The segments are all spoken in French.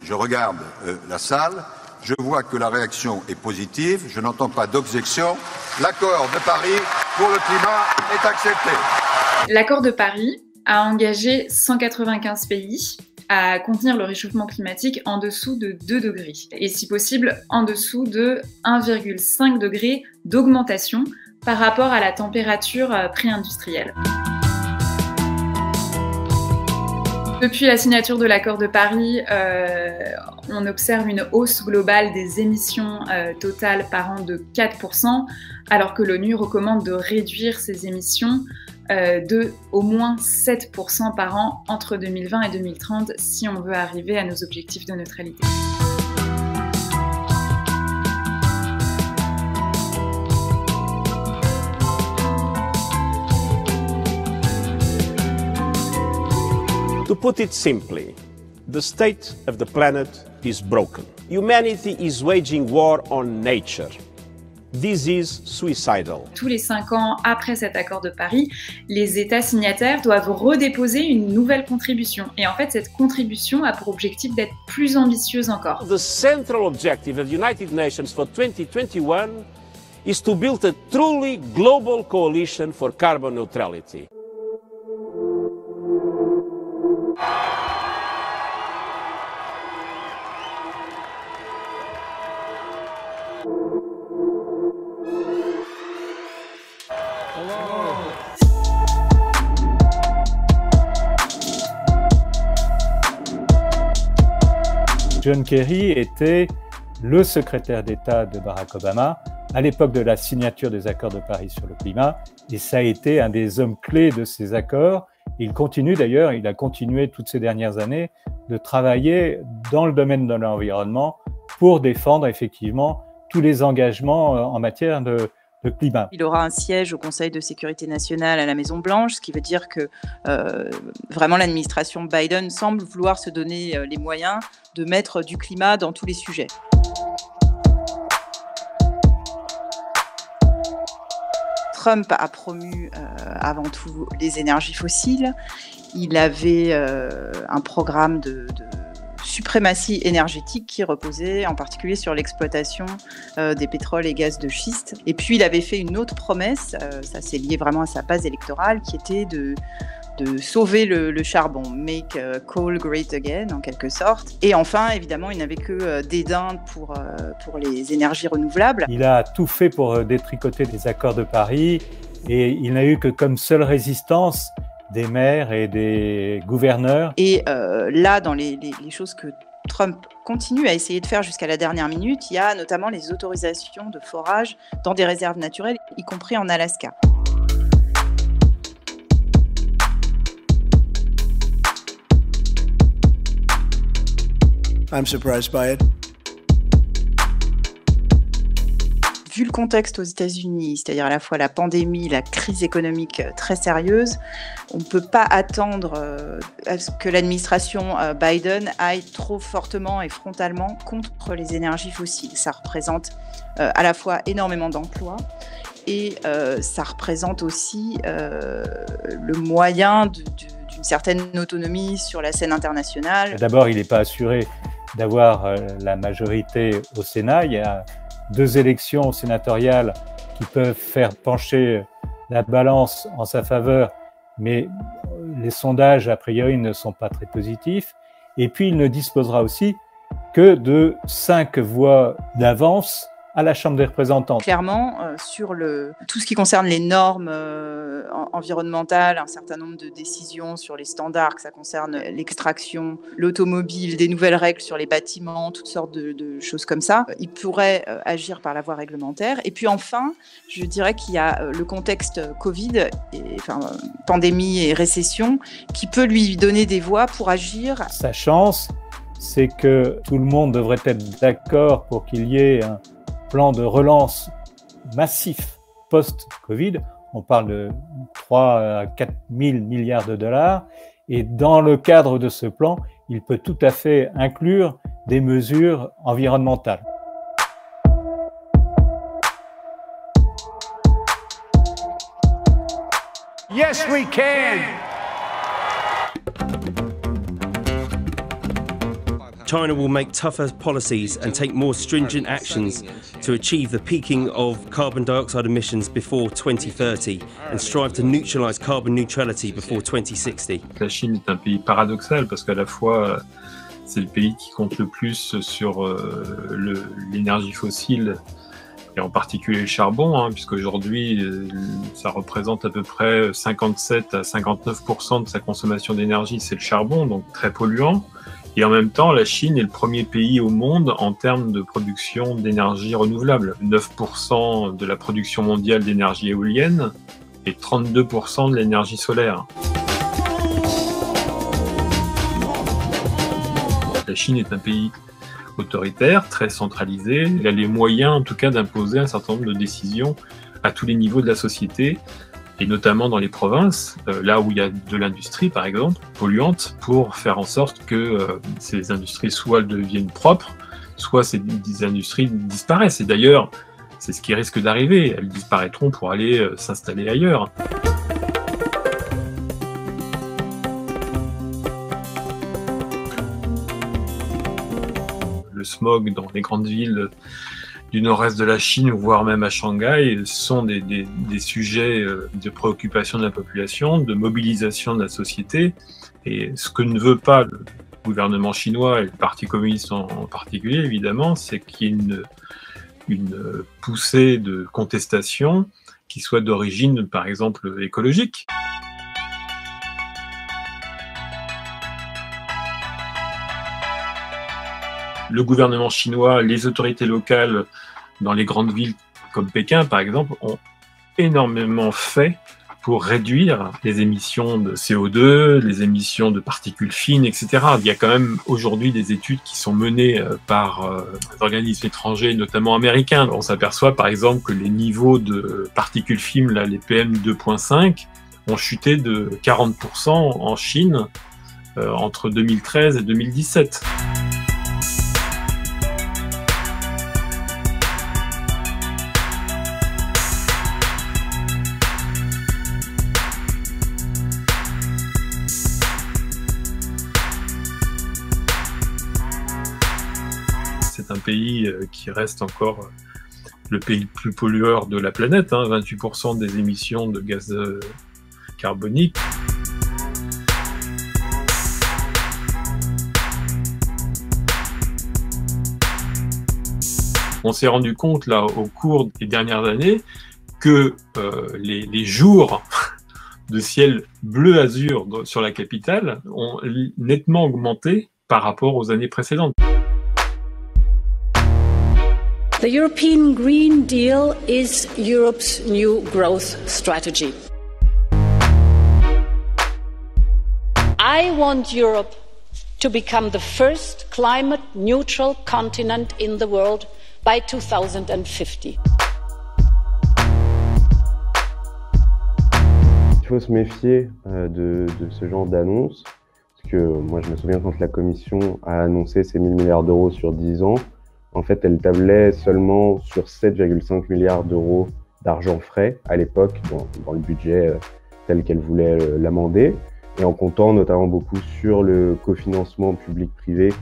Je regarde la salle, je vois que la réaction est positive, je n'entends pas d'objection. L'accord de Paris pour le climat est accepté. L'accord de Paris a engagé 195 pays à contenir le réchauffement climatique en dessous de 2 degrés et si possible en dessous de 1,5 degré d'augmentation par rapport à la température pré-industrielle. Depuis la signature de l'accord de Paris, on observe une hausse globale des émissions totales par an de 4%, alors que l'ONU recommande de réduire ces émissions de au moins 7% par an entre 2020 et 2030 si on veut arriver à nos objectifs de neutralité. To put it simply, the state of the planet is broken. Humanity is waging war on nature. This is suicidal. Tous les 5 ans après cet accord de Paris, les États signataires doivent redéposer une nouvelle contribution. Et en fait, cette contribution a pour objectif d'être plus ambitieuse encore. The central objective of the United Nations for 2021 is to build a truly global coalition for carbon neutrality. John Kerry était le secrétaire d'État de Barack Obama à l'époque de la signature des accords de Paris sur le climat, et ça a été un des hommes clés de ces accords. Il continue d'ailleurs, il a continué toutes ces dernières années de travailler dans le domaine de l'environnement pour défendre effectivement tous les engagements en matière de climat. Il aura un siège au Conseil de sécurité nationale à la Maison-Blanche, ce qui veut dire que vraiment l'administration Biden semble vouloir se donner les moyens de mettre du climat dans tous les sujets. Trump a promu avant tout les énergies fossiles. Il avait un programme de suprématie énergétique qui reposait en particulier sur l'exploitation des pétroles et gaz de schiste. Et puis il avait fait une autre promesse, ça c'est lié vraiment à sa base électorale, qui était de sauver le charbon, make coal great again en quelque sorte. Et enfin, évidemment, il n'avait que dédain pour les énergies renouvelables. Il a tout fait pour détricoter les accords de Paris et il n'a eu que comme seule résistance des maires et des gouverneurs. Et là, dans les choses que Trump continue à essayer de faire jusqu'à la dernière minute, il y a notamment les autorisations de forage dans des réserves naturelles, y compris en Alaska. I'm surprised by it. Vu le contexte aux États-Unis, c'est-à-dire à la fois la pandémie, la crise économique très sérieuse, on ne peut pas attendre à ce que l'administration Biden aille trop fortement et frontalement contre les énergies fossiles. Ça représente à la fois énormément d'emplois et ça représente aussi le moyen d'une certaine autonomie sur la scène internationale. D'abord, il n'est pas assuré d'avoir la majorité au Sénat. Il y a 2 élections sénatoriales qui peuvent faire pencher la balance en sa faveur, mais les sondages, a priori, ne sont pas très positifs. Et puis, il ne disposera aussi que de 5 voix d'avance à la Chambre des représentants. Clairement, sur tout ce qui concerne les normes environnementales, un certain nombre de décisions sur les standards, que ça concerne l'extraction, l'automobile, des nouvelles règles sur les bâtiments, toutes sortes de choses comme ça, il pourrait agir par la voie réglementaire. Et puis enfin, je dirais qu'il y a le contexte Covid, pandémie et récession, qui peut lui donner des voies pour agir. Sa chance, c'est que tout le monde devrait être d'accord pour qu'il y ait un plan de relance massif post-Covid. On parle de 3 à 4 000 milliards de dollars. Et dans le cadre de ce plan, il peut tout à fait inclure des mesures environnementales. Yes, we can! China will make tougher policies and take more stringent actions to achieve the peaking of carbon dioxide emissions before 2030 and strive to neutralize carbon neutrality before 2060. La Chine est un pays paradoxal parce qu'à la fois c'est le pays qui compte le plus sur l'énergie fossile et en particulier le charbon, puisqu'aujourd'hui ça représente à peu près 57 à 59% de sa consommation d'énergie, c'est le charbon, donc très polluant. Et en même temps, la Chine est le premier pays au monde en termes de production d'énergie renouvelable. 9% de la production mondiale d'énergie éolienne et 32% de l'énergie solaire. La Chine est un pays autoritaire, très centralisé. Il a les moyens, en tout cas, d'imposer un certain nombre de décisions à tous les niveaux de la société, et notamment dans les provinces, là où il y a de l'industrie, par exemple, polluante, pour faire en sorte que ces industries soit deviennent propres, soit ces industries disparaissent. Et d'ailleurs, c'est ce qui risque d'arriver. Elles disparaîtront pour aller s'installer ailleurs. Le smog dans les grandes villes du nord-est de la Chine, voire même à Shanghai, sont des sujets de préoccupation de la population, de mobilisation de la société. Et ce que ne veut pas le gouvernement chinois, et le Parti communiste en particulier, évidemment, c'est qu'il y ait une poussée de contestation qui soit d'origine, par exemple, écologique. Le gouvernement chinois, les autorités locales dans les grandes villes comme Pékin, par exemple, ont énormément fait pour réduire les émissions de CO2, les émissions de particules fines, etc. Il y a quand même aujourd'hui des études qui sont menées par des organismes étrangers, notamment américains. On s'aperçoit par exemple que les niveaux de particules fines, là, les PM2.5, ont chuté de 40% en Chine entre 2013 et 2017. C'est un pays qui reste encore le pays le plus pollueur de la planète, 28% des émissions de gaz carbonique. On s'est rendu compte là au cours des dernières années que les jours de ciel bleu azur sur la capitale ont nettement augmenté par rapport aux années précédentes. The European Green Deal is Europe's new growth strategy. I want Europe to become the first climate neutral continent in the world by 2050. Il faut se méfier de ce genre d'annonce, parce que moi je me souviens quand la Commission a annoncé ces 1000 milliards d'euros sur 10 ans, en fait, elle tablait seulement sur 7,5 milliards d'euros d'argent frais à l'époque dans le budget tel qu'elle voulait l'amender, et en comptant notamment beaucoup sur le cofinancement public-privé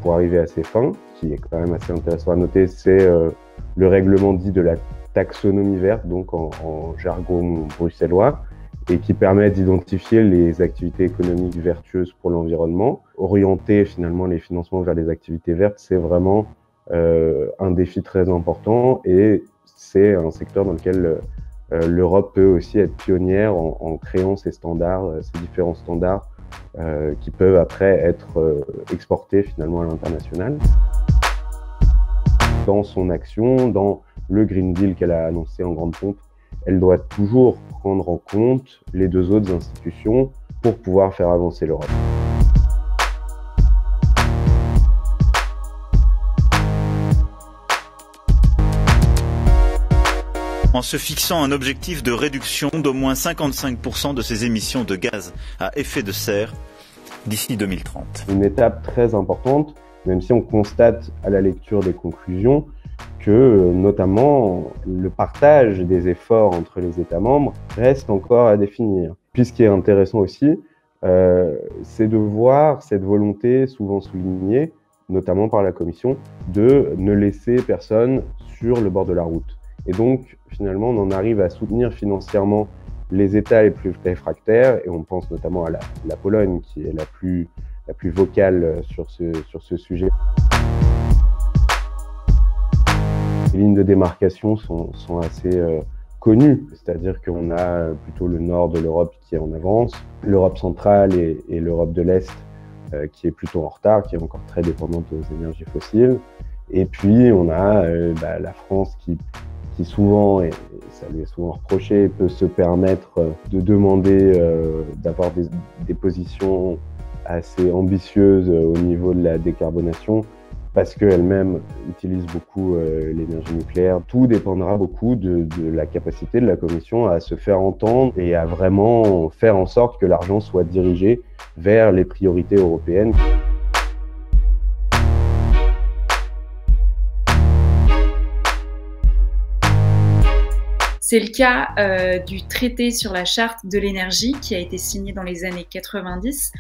pour arriver à ces fins. Ce qui est quand même assez intéressant à noter, c'est le règlement dit de la taxonomie verte, donc en jargon bruxellois, et qui permet d'identifier les activités économiques vertueuses pour l'environnement. Orienter finalement les financements vers les activités vertes, c'est vraiment un défi très important, et c'est un secteur dans lequel l'Europe peut aussi être pionnière en créant ces standards, ces différents standards qui peuvent après être exportés finalement à l'international. Dans son action, dans le Green Deal qu'elle a annoncé en grande pompe, elle doit toujours prendre en compte les deux autres institutions pour pouvoir faire avancer l'Europe. En se fixant un objectif de réduction d'au moins 55% de ses émissions de gaz à effet de serre d'ici 2030. Une étape très importante, même si on constate à la lecture des conclusions que notamment le partage des efforts entre les États membres reste encore à définir. Puis ce qui est intéressant aussi, c'est de voir cette volonté souvent soulignée notamment par la Commission, de ne laisser personne sur le bord de la route. Et donc, finalement, on en arrive à soutenir financièrement les États les plus réfractaires, et on pense notamment à la Pologne, qui est la plus vocale sur ce sujet. Les lignes de démarcation sont assez connues, c'est-à-dire qu'on a plutôt le nord de l'Europe qui est en avance, l'Europe centrale et l'Europe de l'Est qui est plutôt en retard, qui est encore très dépendante aux énergies fossiles. Et puis on a la France qui souvent, et ça lui est souvent reproché, peut se permettre de demander d'avoir des positions assez ambitieuses au niveau de la décarbonation, parce qu'elle-même utilise beaucoup l'énergie nucléaire. Tout dépendra beaucoup de la capacité de la Commission à se faire entendre et à vraiment faire en sorte que l'argent soit dirigé vers les priorités européennes. C'est le cas du traité sur la charte de l'énergie qui a été signé dans les années 90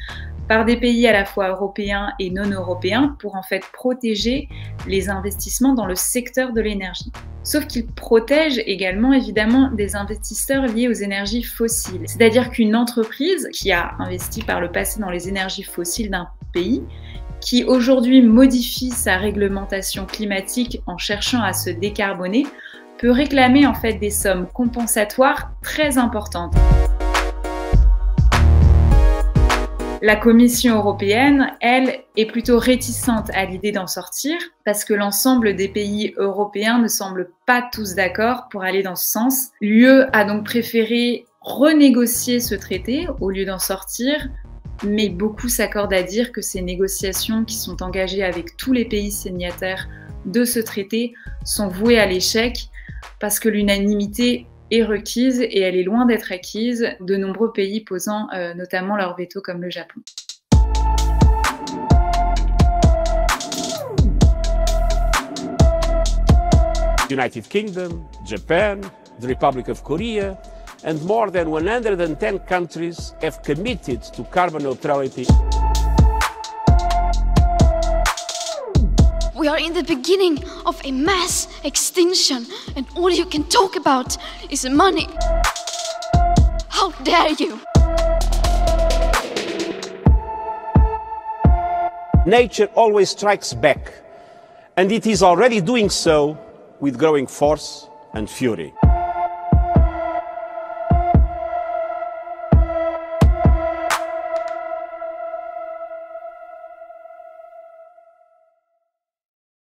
par des pays à la fois européens et non européens pour en fait protéger les investissements dans le secteur de l'énergie. Sauf qu'il protège également évidemment des investisseurs liés aux énergies fossiles. C'est-à-dire qu'une entreprise qui a investi par le passé dans les énergies fossiles d'un pays, qui aujourd'hui modifie sa réglementation climatique en cherchant à se décarboner, peut réclamer en fait des sommes compensatoires très importantes. La Commission européenne, elle, est plutôt réticente à l'idée d'en sortir parce que l'ensemble des pays européens ne semblent pas tous d'accord pour aller dans ce sens. L'UE a donc préféré renégocier ce traité au lieu d'en sortir, mais beaucoup s'accordent à dire que ces négociations qui sont engagées avec tous les pays signataires de ce traité sont vouées à l'échec parce que l'unanimité est requise et elle est loin d'être acquise, de nombreux pays posant notamment leur veto comme le Japon. United Kingdom, Japan, the Republic of Korea, and more than 110 countries have committed to carbon neutrality. We are in the beginning of a mass extinction, and all you can talk about is money. How dare you? Nature always strikes back, and it is already doing so with growing force and fury.